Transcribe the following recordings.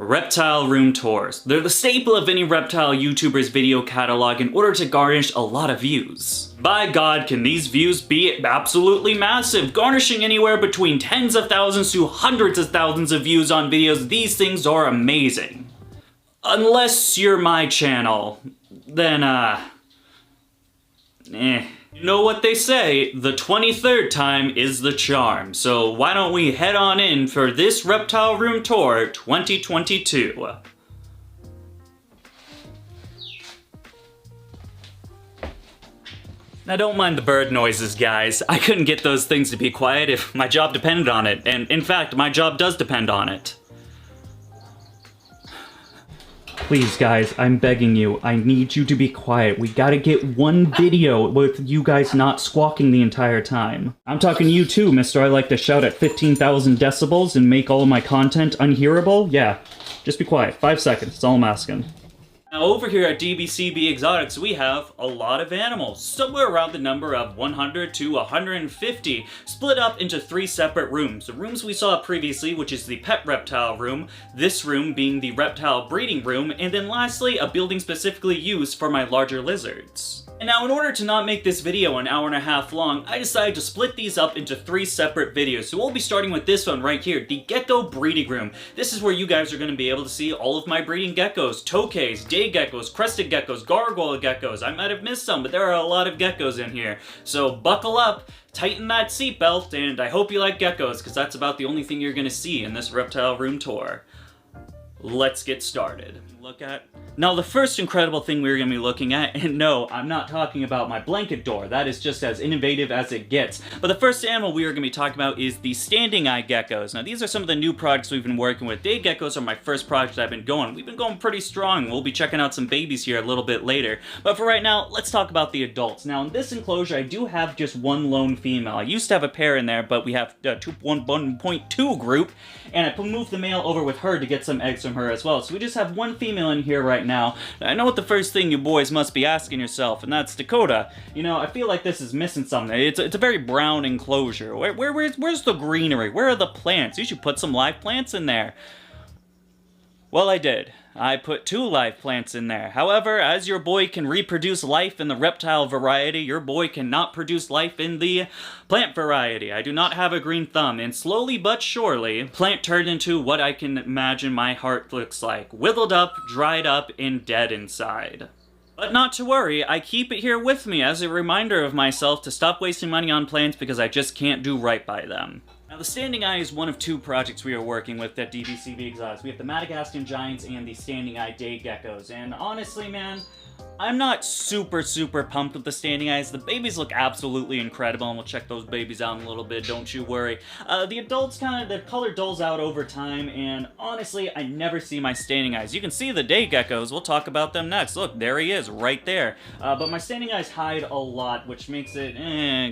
Reptile room tours. They're the staple of any reptile YouTuber's video catalog in order to garnish a lot of views. By God, can these views be absolutely massive, garnishing anywhere between tens of thousands to hundreds of thousands of views on videos. These things are amazing. Unless you're my channel, then You know what they say, the 23rd time is the charm, so why don't we head on in for this Reptile Room Tour 2022. Now don't mind the bird noises, guys. I couldn't get those things to be quiet if my job depended on it, and in fact, my job does depend on it. Please, guys, I'm begging you, I need you to be quiet. We gotta get one video with you guys not squawking the entire time. I'm talking to you too, mister. I like to shout at 15,000 decibels and make all of my content unhearable. Yeah, just be quiet. 5 seconds, that's all I'm asking. Now over here at DBCB Exotics, we have a lot of animals, somewhere around the number of 100 to 150, split up into 3 separate rooms. The rooms we saw previously, which is the pet reptile room, this room being the reptile breeding room, and then lastly, a building specifically used for my larger lizards. And now in order to not make this video an hour and a half long, I decided to split these up into 3 separate videos. So we'll be starting with this one right here, the Gecko Breeding Room. This is where you guys are going to be able to see all of my breeding geckos, Tokays, day geckos, crested geckos, gargoyle geckos. I might have missed some, but there are a lot of geckos in here. So buckle up, tighten that seatbelt, and I hope you like geckos, because that's about the only thing you're going to see in this reptile room tour. Let's get started. Now the first incredible thing we're going to be looking at, and no, I'm not talking about my blanket door, that is just as innovative as it gets, but the first animal we are going to be talking about is the standing eye geckos. Now these are some of the new products we've been working with. Day geckos are my first project I've been going. We've been going pretty strong. We'll be checking out some babies here a little bit later, but for right now, let's talk about the adults. Now in this enclosure, I do have just one lone female. I used to have a pair in there, but we have 1.2 group, and I moved the male over with her to get some eggs from her as well. So we just have one female in here right now. I know what the first thing you boys must be asking yourself, and that's Dakota. You know, I feel like this is missing something. It's a very brown enclosure. Where's the greenery? Where are the plants? You should put some live plants in there. Well, I did. I put 2 live plants in there. However, as your boy can reproduce life in the reptile variety, your boy cannot produce life in the plant variety. I do not have a green thumb, and slowly but surely, plant turned into what I can imagine my heart looks like. Withered up, dried up, and dead inside. But not to worry, I keep it here with me as a reminder of myself to stop wasting money on plants because I just can't do right by them. Now, the Standing Eye is one of 2 projects we are working with at DBCB Exotics. We have the Madagascar Giants and the Standing Eye Day Geckos, and honestly, man, I'm not super pumped with the Standing Eyes. The babies look absolutely incredible, and we'll check those babies out in a little bit, don't you worry. The adults the color dulls out over time, and honestly, I never see my Standing Eyes. You can see the Day Geckos, we'll talk about them next. Look, there he is, right there. But my Standing Eyes hide a lot, which makes it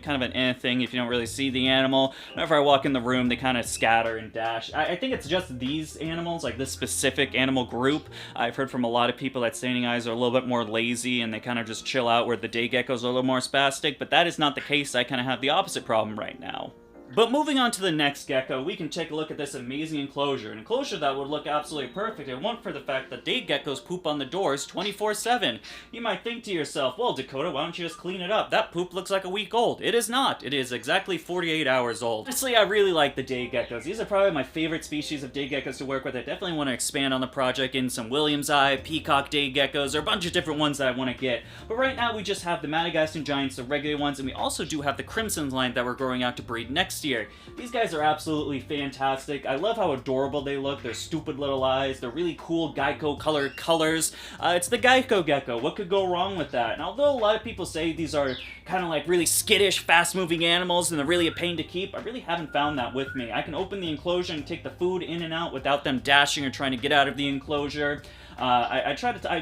kind of an thing if you don't really see the animal. Whenever I walk in the room, they kind of scatter and dash. I think it's just these animals, like this specific animal group. I've heard from a lot of people that Standing Eyes are a little bit more lazy and they kind of just chill out, where the day geckos are a little more spastic, but that is not the case. I kind of have the opposite problem right now. But moving on to the next gecko, we can take a look at this amazing enclosure. An enclosure that would look absolutely perfect if it weren't for the fact that day geckos poop on the doors 24/7. You might think to yourself, well, Dakota, why don't you just clean it up? That poop looks like a week old. It is not. It is exactly 48 hours old. Honestly, I really like the day geckos. These are probably my favorite species of day geckos to work with. I definitely want to expand on the project in some Williams Eye, peacock day geckos, or a bunch of different ones that I want to get. But right now, we just have the Madagascar Giants, the regular ones, and we also do have the Crimson line that we're growing out to breed next year. These guys are absolutely fantastic. I love how adorable they look. They're stupid little eyes. They're really cool gecko colored colors. It's the gecko gecko. What could go wrong with that? And although a lot of people say these are kind of like really skittish, fast-moving animals and they're really a pain to keep, I really haven't found that with me. I can open the enclosure and take the food in and out without them dashing or trying to get out of the enclosure. I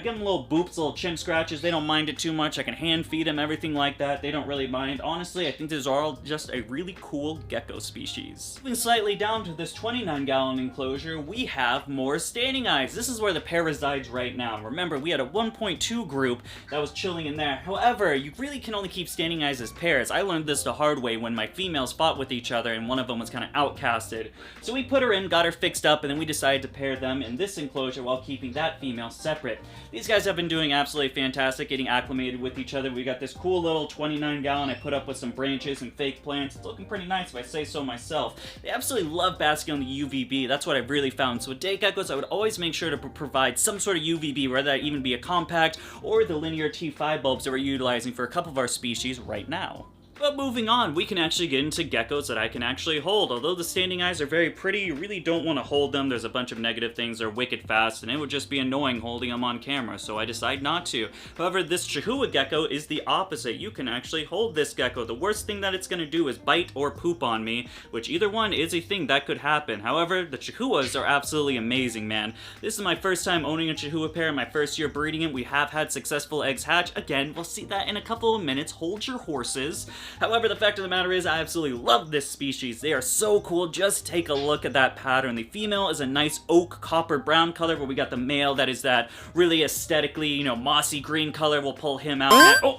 give them little boops, little chin scratches. They don't mind it too much. I can hand feed them, everything like that. They don't really mind. Honestly, I think these are all just a really cool gecko species. Moving slightly down to this 29-gallon enclosure, we have more standing eyes. This is where the pair resides right now. Remember, we had a 1.2 group that was chilling in there. However, you really can only keep standing eyes as pairs. I learned this the hard way when my females fought with each other and one of them was kind of outcasted. So we put her in, got her fixed up, and then we decided to pair them in this enclosure while keeping that female separate. These guys have been doing absolutely fantastic, getting acclimated with each other. We got this cool little 29-gallon I put up with some branches and fake plants. It's looking pretty nice if I say so myself. They absolutely love basking on the UVB. That's what I've really found. So with day geckos, I would always make sure to provide some sort of UVB, whether that even be a compact or the linear T5 bulbs that we're utilizing for a couple of our species right now. But moving on, we can actually get into geckos that I can actually hold. Although the standing eyes are very pretty, you really don't want to hold them. There's a bunch of negative things. They're wicked fast, and it would just be annoying holding them on camera, so I decide not to. However, this Chahoua gecko is the opposite. You can actually hold this gecko. The worst thing that it's going to do is bite or poop on me, which either one is a thing that could happen. However, the Chahuas are absolutely amazing, man. This is my first time owning a Chahoua pair, my first year breeding it. We have had successful eggs hatch. Again, we'll see that in a couple of minutes. Hold your horses. However, the fact of the matter is, I absolutely love this species. They are so cool. Just take a look at that pattern. The female is a nice oak copper brown color, where we got the male that is that really aesthetically, you know, mossy green color. We'll pull him out. Oh!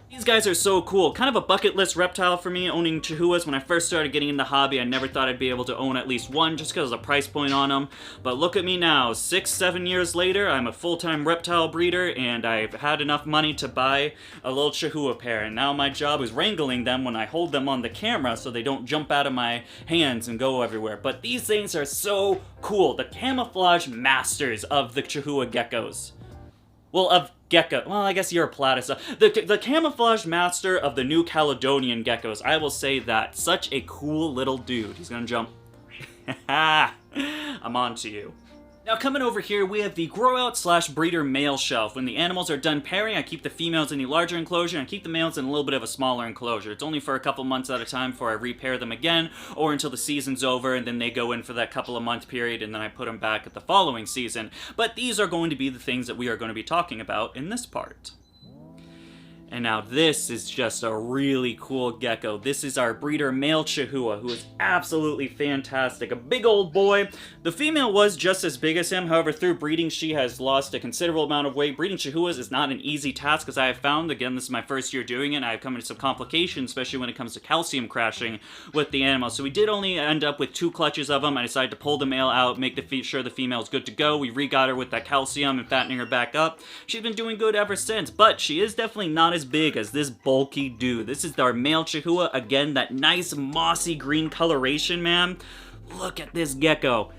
These guys are so cool. Kind of a bucket list reptile for me, owning Chahuas. When I first started getting in the hobby, I never thought I'd be able to own at least one just because of the price point on them. But look at me now, 6-7 years later, I'm a full-time reptile breeder, and I've had enough money to buy a little Chahoua pair. And now my job is wrangling them when I hold them on the camera so they don't jump out of my hands and go everywhere. But these things are so cool. The camouflage masters of the Chahoua geckos. Well, of gecko. Well, I guess you're a platypus. The camouflage master of the New Caledonian geckos. I will say that. Such a cool little dude. He's gonna jump. I'm on to you. Now coming over here, we have the grow-out/breeder male shelf. When the animals are done pairing, I keep the females in the larger enclosure and keep the males in a little bit of a smaller enclosure. It's only for a couple months at a time before I repair them again, or until the season's over, and then they go in for that couple of month period, and then I put them back at the following season. But these are going to be the things that we are going to be talking about in this part. And now this is just a really cool gecko. This is our breeder male Chahoua, who is absolutely fantastic. A big old boy. The female was just as big as him, however, through breeding, she has lost a considerable amount of weight. Breeding Chahuas is not an easy task, as I have found. Again, this is my first year doing it, and I've come into some complications, especially when it comes to calcium crashing with the animal. So we did only end up with 2 clutches of them. I decided to pull the male out, make sure the female is good to go. We re-got her with that calcium and fattening her back up. She's been doing good ever since, but she is definitely not as big as this bulky dude. This is our male Chahoua. Again, that nice mossy green coloration, man. Look at this gecko.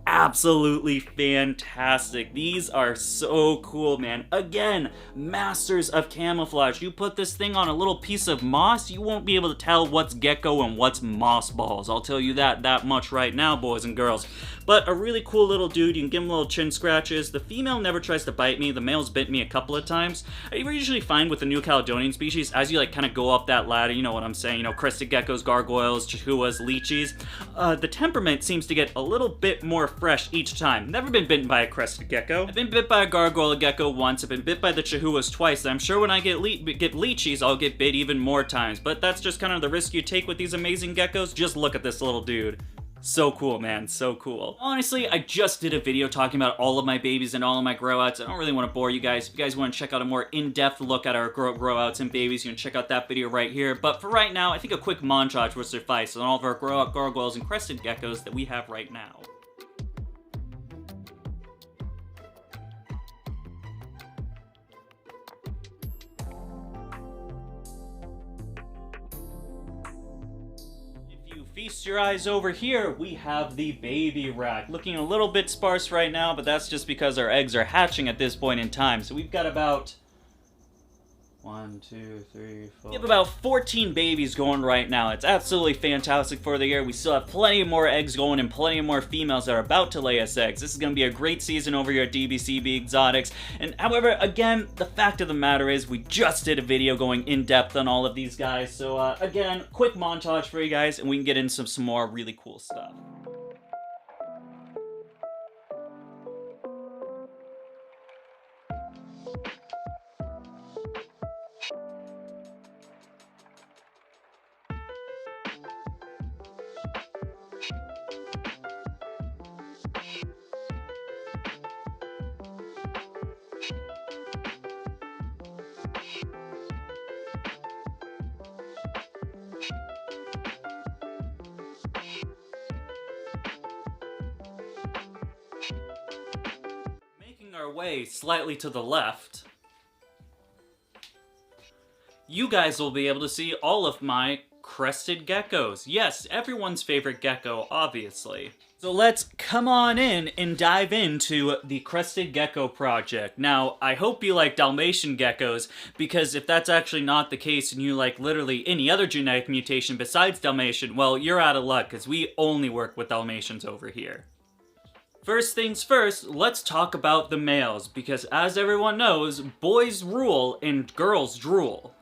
Absolutely fantastic. These are so cool, man. Again, masters of camouflage. You put this thing on a little piece of moss, you won't be able to tell what's gecko and what's moss balls. I'll tell you that much right now, boys and girls. But a really cool little dude. You can give him little chin scratches. The female never tries to bite me. The male's bit me a couple of times. I usually find with the New Caledonian species, as you like kind of go up that ladder, you know what I'm saying, you know, crested geckos, gargoyles, Chahuas, lychees, the temperament seems to get a little bit more fresh each time. Never been bitten by a crested gecko. I've been bit by a gargoyle gecko once. I've been bit by the Chahuas twice. And I'm sure when I get lychees, I'll get bit even more times. But that's just kind of the risk you take with these amazing geckos. Just look at this little dude. So cool, man. So cool. Honestly, I just did a video talking about all of my babies and all of my grow-outs. I don't really want to bore you guys. If you guys want to check out a more in-depth look at our grow-outs and babies, you can check out that video right here. But for right now, I think a quick montage will suffice on all of our grow-out gargoyles and crested geckos that we have right now. Feast your eyes over here, we have the baby rack. Looking a little bit sparse right now, but that's just because our eggs are hatching at this point in time. So we've got about 1, 2, 3, 4. We have about 14 babies going right now. It's absolutely fantastic for the year. We still have plenty more eggs going and plenty more females that are about to lay us eggs. This is going to be a great season over here at DBCB Exotics. And however, again, the fact of the matter is we just did a video going in depth on all of these guys. So again, quick montage for you guys and we can get into some more really cool stuff. Making our way slightly to the left, you guys will be able to see all of my crested geckos. Yes, everyone's favorite gecko, obviously. So let's come on in and dive into the Crested Gecko project. Now, I hope you like Dalmatian geckos, because if that's actually not the case and you like literally any other genetic mutation besides Dalmatian, well, you're out of luck, because we only work with Dalmatians over here. First things first, let's talk about the males, because as everyone knows, boys rule and girls drool.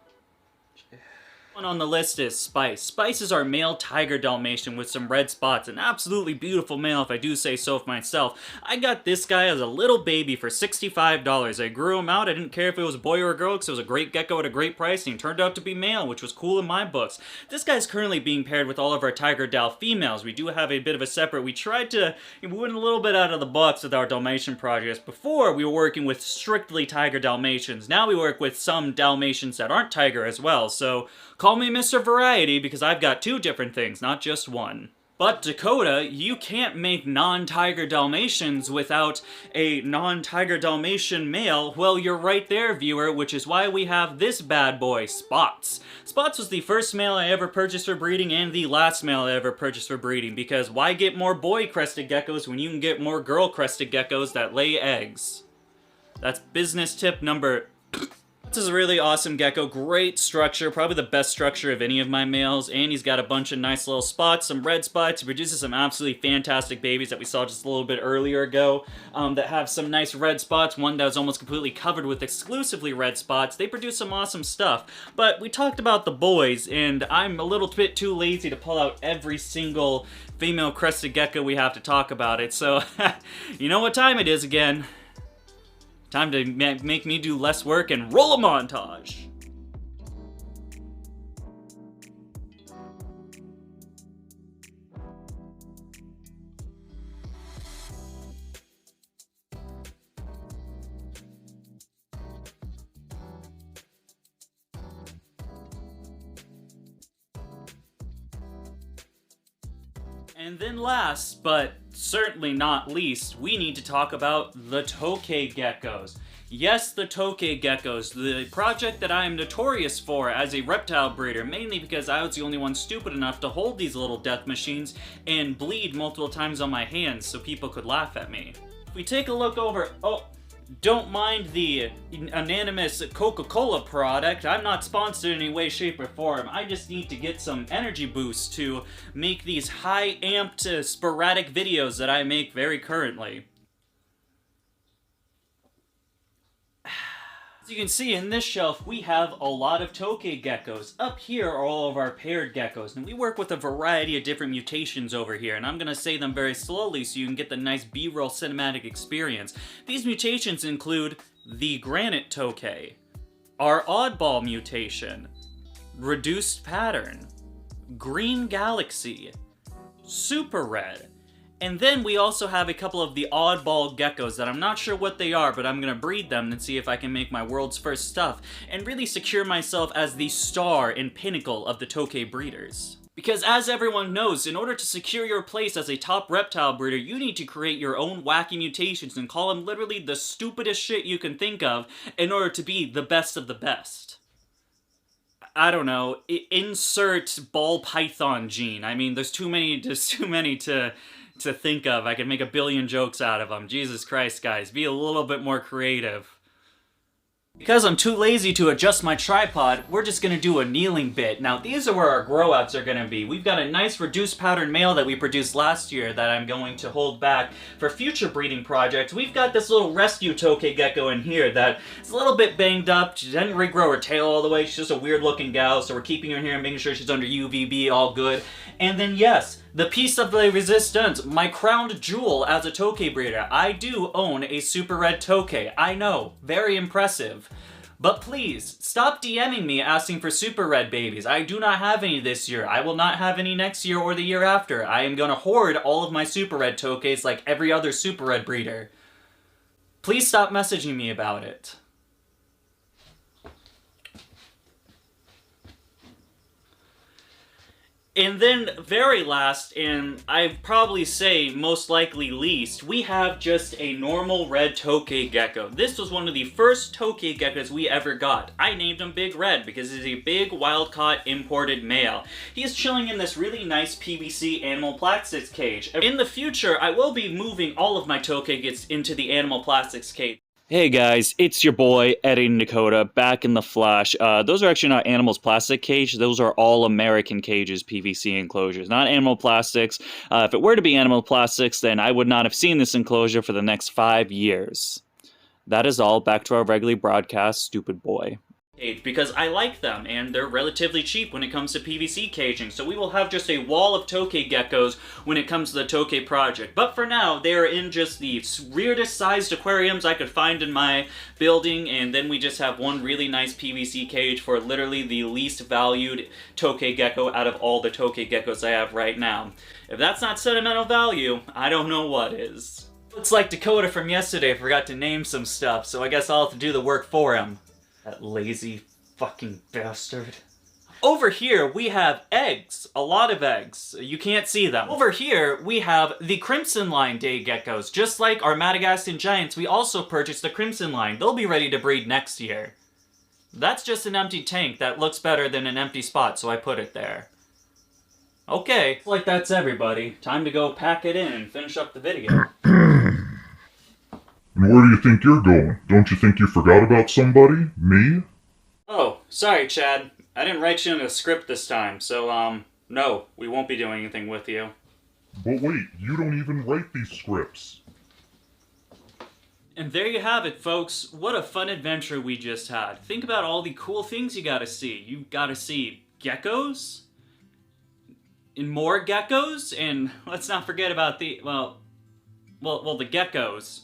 On the list is Spice. Spice is our male tiger Dalmatian with some red spots. An absolutely beautiful male, if I do say so myself. I got this guy as a little baby for $65. I grew him out. I didn't care if it was a boy or a girl because it was a great gecko at a great price, and he turned out to be male, which was cool in my books. This guy's currently being paired with all of our tiger Dal females. We do have a bit of a separate. We went a little bit out of the box with our Dalmatian projects. Before, we were working with strictly tiger Dalmatians. Now we work with some Dalmatians that aren't tiger as well, so call me Mr. Variety, because I've got two different things, not just one. But Dakota, you can't make non-tiger Dalmatians without a non-tiger Dalmatian male. Well, you're right there, viewer, which is why we have this bad boy, Spots. Spots was the first male I ever purchased for breeding and the last male I ever purchased for breeding, because why get more boy crested geckos when you can get more girl crested geckos that lay eggs? That's business tip number... This is a really awesome gecko, great structure, probably the best structure of any of my males, and he's got a bunch of nice little spots, some red spots. He produces some absolutely fantastic babies that we saw just a little bit earlier ago that have some nice red spots, one that was almost completely covered with exclusively red spots. They produce some awesome stuff, but we talked about the boys, and I'm a little bit too lazy to pull out every single female crested gecko we have to talk about it, so you know what time it is again. Time to make me do less work and roll a montage! And then last, but certainly not least, we need to talk about the Tokay geckos. Yes, the Tokay geckos, the project that I am notorious for as a reptile breeder, mainly because I was the only one stupid enough to hold these little death machines and bleed multiple times on my hands so people could laugh at me. If we take a look over... Oh, don't mind the anonymous Coca-Cola product. I'm not sponsored in any way, shape, or form. I just need to get some energy boost to make these high-amped, sporadic videos that I make very currently. As you can see in this shelf, we have a lot of Tokay geckos. Up here are all of our paired geckos, and we work with a variety of different mutations over here, and I'm gonna say them very slowly so you can get the nice B-roll cinematic experience. These mutations include the Granite Tokay, our Oddball mutation, Reduced Pattern, Green Galaxy, Super Red, and then we also have a couple of the oddball geckos that I'm not sure what they are, but I'm gonna breed them and see if I can make my world's first stuff and really secure myself as the star and pinnacle of the Tokay breeders. Because as everyone knows, in order to secure your place as a top reptile breeder, you need to create your own wacky mutations and call them literally the stupidest shit you can think of in order to be the best of the best. I don't know, insert ball python gene. I mean, there's too many to think of. I could make a billion jokes out of them. Jesus Christ, guys, be a little bit more creative. Because I'm too lazy to adjust my tripod, we're just gonna do a kneeling bit. Now, these are where our grow-outs are gonna be. We've got a nice reduced pattern male that we produced last year that I'm going to hold back for future breeding projects. We've got this little rescue Tokay gecko in here that is a little bit banged up. She didn't regrow her tail all the way. She's just a weird-looking gal, so we're keeping her in here and making sure she's under UVB, all good. And then, yes, the piece of the resistance, my crowned jewel as a Tokay breeder. I do own a super red Tokay. I know, very impressive. But please, stop DMing me asking for super red babies. I do not have any this year. I will not have any next year or the year after. I am gonna hoard all of my super red Tokays like every other super red breeder. Please stop messaging me about it. And then, very last, and I'd probably say most likely least, we have just a normal red Tokay gecko. This was one of the first Tokay geckos we ever got. I named him Big Red because he's a big, wild-caught, imported male. He's chilling in this really nice PVC animal plastics cage. In the future, I will be moving all of my Tokay gets into the animal plastics cage. Hey guys, it's your boy, Eddie Dakota, back in the flash. Those are actually not animals plastic cage, those are all American cages, PVC enclosures, not animal plastics. If it were to be animal plastics, then I would not have seen this enclosure for the next 5 years. That is all, back to our regularly broadcast, stupid boy. Because I like them, and they're relatively cheap when it comes to PVC caging, so we will have just a wall of Tokay geckos when it comes to the Tokay project. But for now, they are in just the weirdest sized aquariums I could find in my building, and then we just have one really nice PVC cage for literally the least valued Tokay gecko out of all the Tokay geckos I have right now. If that's not sentimental value, I don't know what is. Looks like Dakota from yesterday forgot to name some stuff, so I guess I'll have to do the work for him. That lazy fucking bastard. Over here, we have eggs. A lot of eggs. You can't see them. Over here, we have the Crimson Line day geckos. Just like our Madagascar giants, we also purchased the Crimson Line. They'll be ready to breed next year. That's just an empty tank that looks better than an empty spot, so I put it there. Okay, like that's everybody. Time to go pack it in and finish up the video. And where do you think you're going? Don't you think you forgot about somebody? Me? Oh, sorry, Chad. I didn't write you in a script this time, so, no, we won't be doing anything with you. But wait, you don't even write these scripts. And there you have it, folks. What a fun adventure we just had. Think about all the cool things you gotta see. You gotta see geckos, and more geckos, and let's not forget about the, well, the geckos.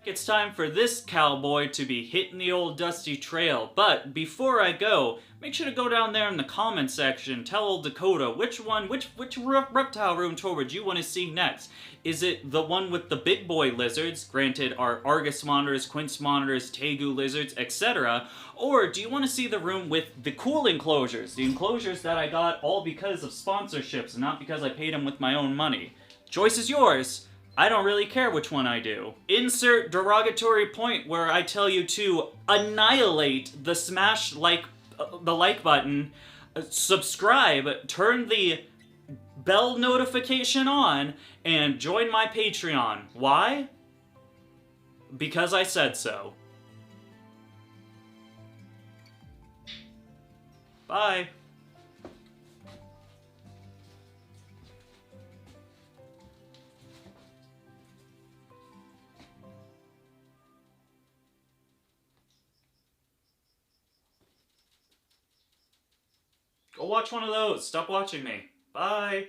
It's time for this cowboy to be hitting the old dusty trail, but before I go, make sure to go down there in the comment section, tell old Dakota which reptile room tour would you want to see next. Is it the one with the big boy lizards, granted our Argus monitors, Quince monitors, Tegu lizards, etc., or do you want to see the room with the cool enclosures, the enclosures that I got all because of sponsorships and not because I paid them with my own money? Choice is yours. I don't really care which one I do. Insert derogatory point where I tell you to annihilate the the like button, subscribe, turn the bell notification on, and join my Patreon. Why? Because I said so. Bye. Go watch one of those. Stop watching me. Bye.